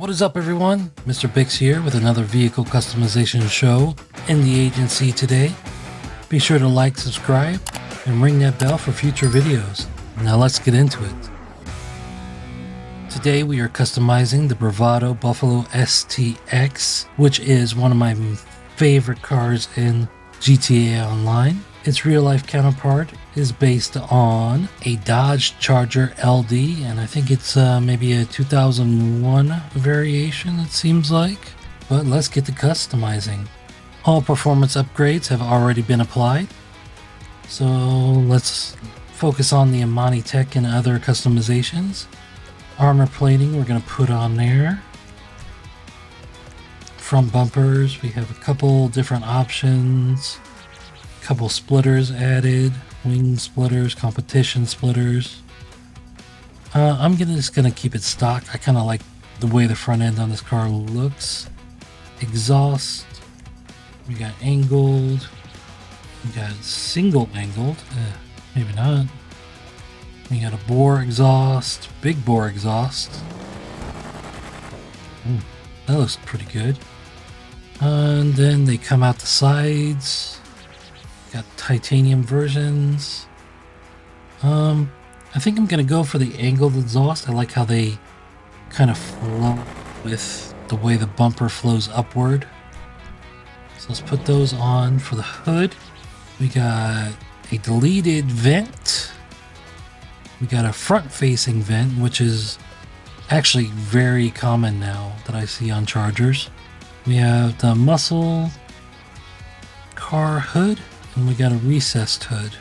What is up, everyone? MrBixx here with another vehicle customization show in the agency today. Be sure to like, subscribe, and ring that bell for future videos. Now let's get into it. Today we are customizing the Bravado Buffalo STX, which is one of my favorite cars in GTA Online. Its real-life counterpart is based on a Dodge Charger LD, and I think it's maybe a 2001 variation, it seems like. But let's get to customizing. All performance upgrades have already been applied, so let's focus on the Amani Tech and other customizations. Armor plating we're going to put on there. Front bumpers, we have a couple different options. Couple splitters added, wing splitters, competition splitters. I'm just gonna keep it stock. I kind of like the way the front end on this car looks. Exhaust, we got angled, we got single angled, maybe not. We got a bore exhaust, big bore exhaust. That looks pretty good. And then they come out the sides. Got titanium versions. I think I'm gonna go for the angled exhaust. I like how they kind of flow with the way the bumper flows upward. So let's put those on. For the hood, we got a deleted vent. We got a front-facing vent, which is actually very common now that I see on Chargers. We have the muscle car hood. And we got a recessed hood.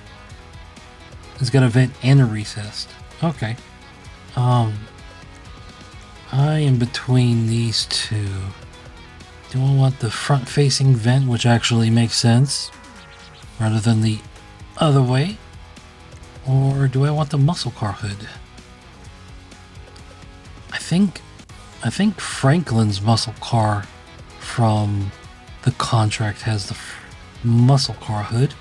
It's got a vent and a recessed. Okay. I am between these two. Do I want the front-facing vent, which actually makes sense, rather than the other way? Or do I want the muscle car hood? I think Franklin's muscle car from the contract has the muscle car hood.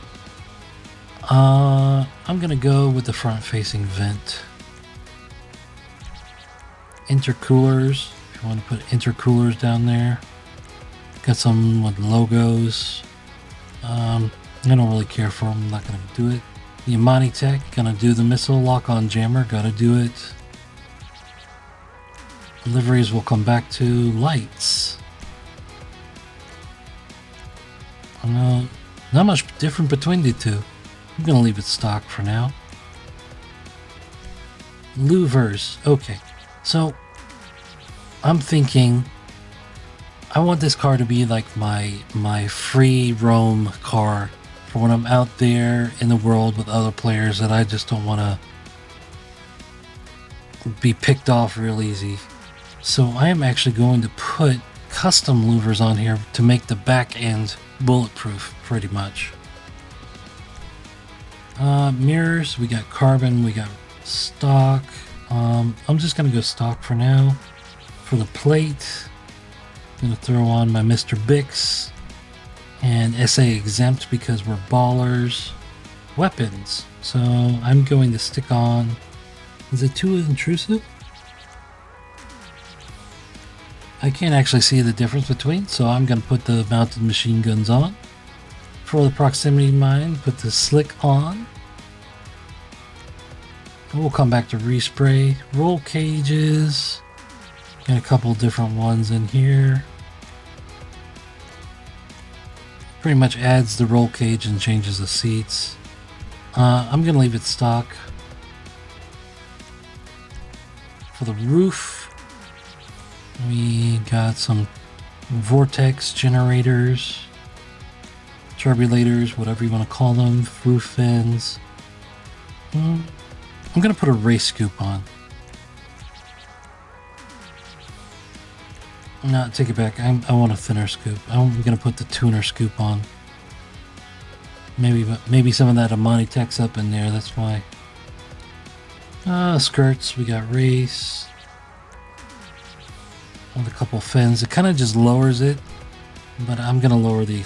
I'm gonna go with the front-facing vent. Intercoolers, if you want to put intercoolers down there. Got some with logos. I don't really care for them, I'm not gonna do it. The Amani Tech, gonna do the missile lock-on jammer, gotta do it. Liveries will come back to. Lights. Not much different between the two. I'm gonna leave it stock for now. Louvers. Okay, so I'm thinking I want this car to be like my free roam car for when I'm out there in the world with other players that I just don't want to be picked off real easy. So I am actually going to put custom louvers on here to make the back end bulletproof, pretty much. Mirrors, we got carbon, we got stock. I'm just gonna go stock for now. For the plate, I'm gonna throw on my MrBixx and SA exempt because we're ballers. Weapons, so I'm going to stick on. Is it too intrusive? I can't actually see the difference between, so I'm going to put the mounted machine guns on. For the proximity mine, put the slick on. And we'll come back to respray. Roll cages. Got a couple different ones in here. Pretty much adds the roll cage and changes the seats. I'm going to leave it stock. For the roof, we got some vortex generators, turbulators, whatever you want to call them, roof fins. I'm going to put a race scoop on. No, take it back. I want a thinner scoop. I'm going to put the tuner scoop on. Maybe some of that Amani Tech's up in there, that's why. Skirts, we got race. With a couple fins, it kind of just lowers it, but I'm gonna lower the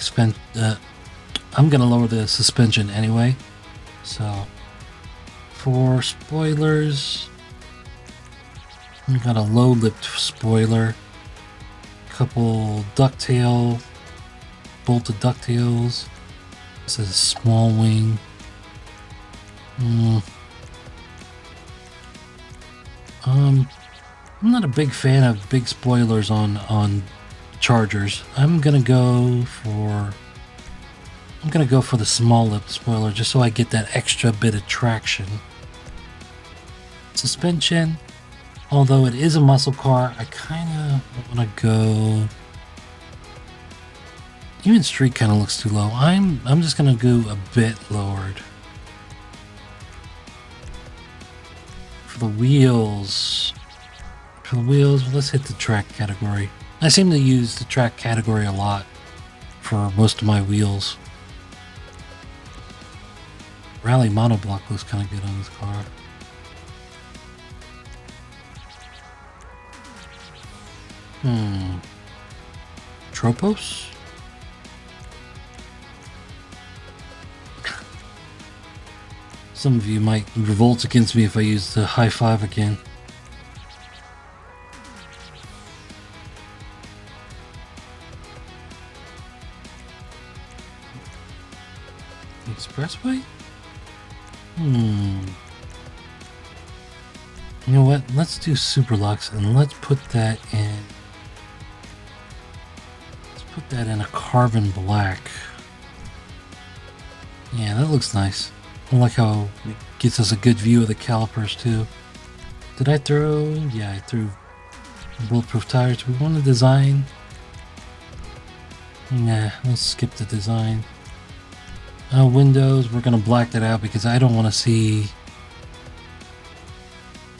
suspension anyway. So for spoilers, we got a low-lipped spoiler. couple ducktail, bolted ducktails. This is a small wing. I'm not a big fan of big spoilers on Chargers. I'm gonna go for the small lip spoiler just so I get that extra bit of traction. Suspension, although it is a muscle car, I kind of want to go. Even street kind of looks too low. I'm just gonna go a bit lowered. For the wheels, let's hit the track category. I seem to use the track category a lot for most of my wheels. Rally monoblock looks kind of good on this car. Tropos? Some of you might revolt against me if I use the high five again. The expressway? You know what? Let's do Superlux and let's put that in. Let's put that in a carbon black. Yeah, that looks nice. I like how it gets us a good view of the calipers too. Did I throw? Yeah, I threw bulletproof tires. Do we want to design? Nah, let's skip the design. Windows, we're gonna black that out because I don't want to see.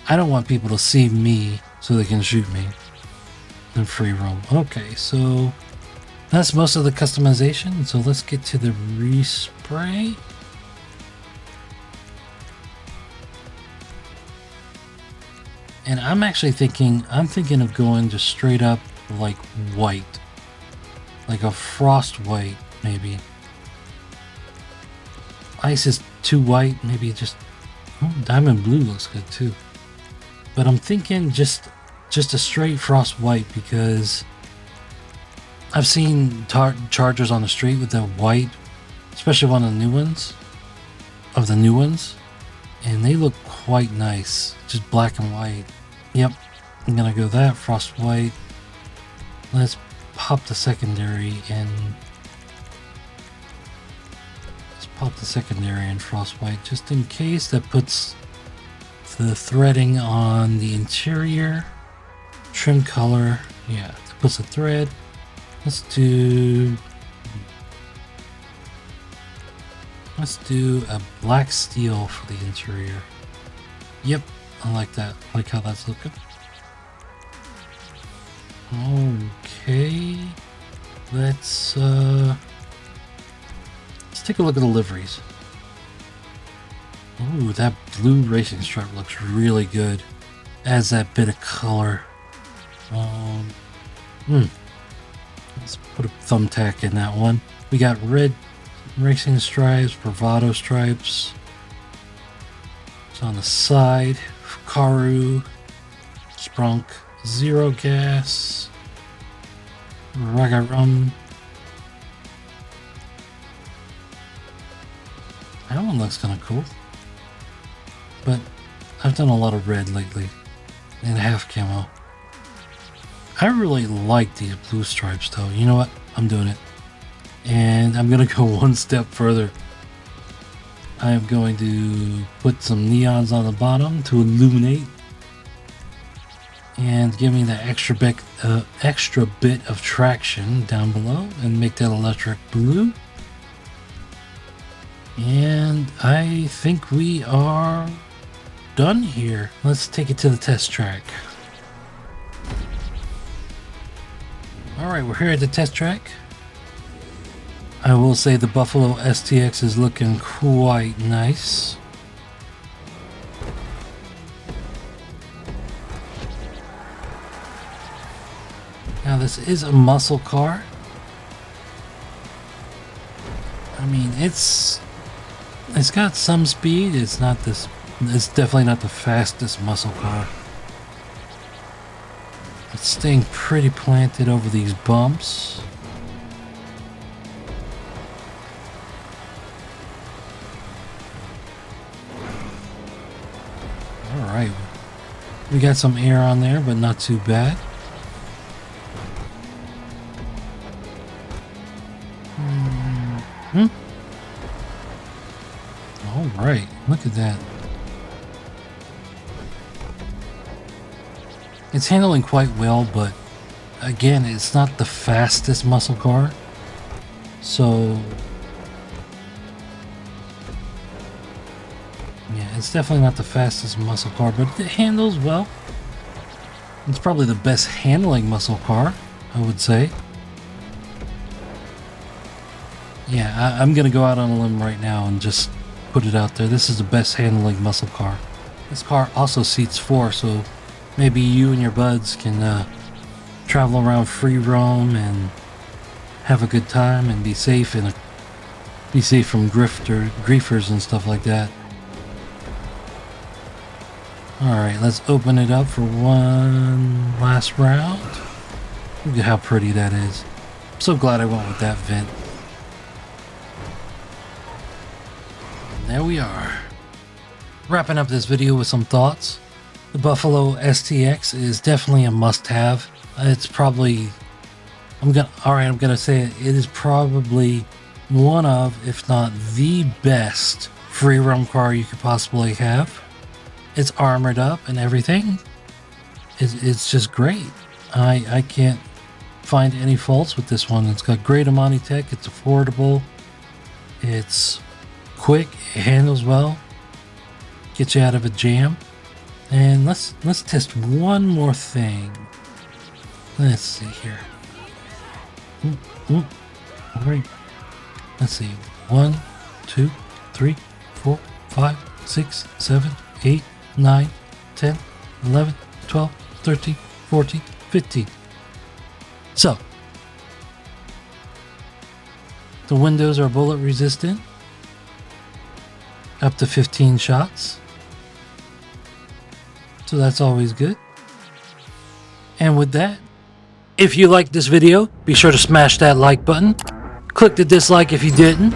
I don't want people to see me so they can shoot me in free roam. Okay, so that's most of the customization. So let's get to the respray. And I'm actually thinking of going just straight up like white. Like a frost white, maybe. Ice is too white, maybe just diamond blue looks good too. But I'm thinking just a straight frost white because I've seen Chargers on the street with the white, especially one of the new ones, and they look quite nice, just black and white. Yep, I'm gonna go that frost white. Let's pop the secondary in. Pop the secondary in frost white just in case. That puts the threading on the interior. Trim color, yeah, that puts a thread. Let's do a black steel for the interior. Yep, I like that. I like how that's looking. Okay, let's take a look at the liveries. Ooh, that blue racing stripe looks really good. Adds that bit of color. Let's put a thumbtack in that one. We got red racing stripes, Bravado stripes. It's on the side. Fukaru, Sprunk, Zero Gas, Ragarum. That one looks kind of cool, but I've done a lot of red lately and half camo. I really like these blue stripes though. You know what? I'm doing it. And I'm going to go one step further. I'm going to put some neons on the bottom to illuminate and give me that extra bit of traction down below and make that electric blue. And I think we are done here. Let's take it to the test track. Alright, we're here at the test track. I will say the Buffalo STX is looking quite nice. Now this is a muscle car. I mean, it's got some speed. It's definitely not the fastest muscle car. It's staying pretty planted over these bumps. Alright, we got some air on there, but not too bad. Alright, look at that. It's handling quite well, but again, it's not the fastest muscle car. So yeah, it's definitely not the fastest muscle car, but it handles well. It's probably the best handling muscle car, I would say. Yeah, I'm gonna go out on a limb right now and just put it out there. This is the best handling muscle car. This car also seats 4, so maybe you and your buds can travel around free roam and have a good time and be safe and be safe from griefers and stuff like that. Alright, let's open it up for one last round. Look at how pretty that is. I'm so glad I went with that vent. And there we are. Wrapping up this video with some thoughts. The Buffalo STX is definitely a must-have. It's probably, I'm gonna say it is probably one of, if not the best free roam car you could possibly have. It's armored up and everything. It's just great. I can't find any faults with this one. It's got great Amani tech. It's affordable. It's quick. It handles well. Gets you out of a jam. And let's test one more thing. Let's see here. All right. Let's see. 1, 2, 3, 4, 5, 6, 7, 8, 9, 10, 11, 12, 13, 14, 15. So, the windows are bullet resistant. Up to 15 shots. So that's always good. And with that, if you liked this video, be sure to smash that like button. Click the dislike if you didn't.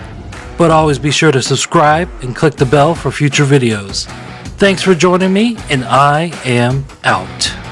But always be sure to subscribe and click the bell for future videos. Thanks for joining me, and I am out.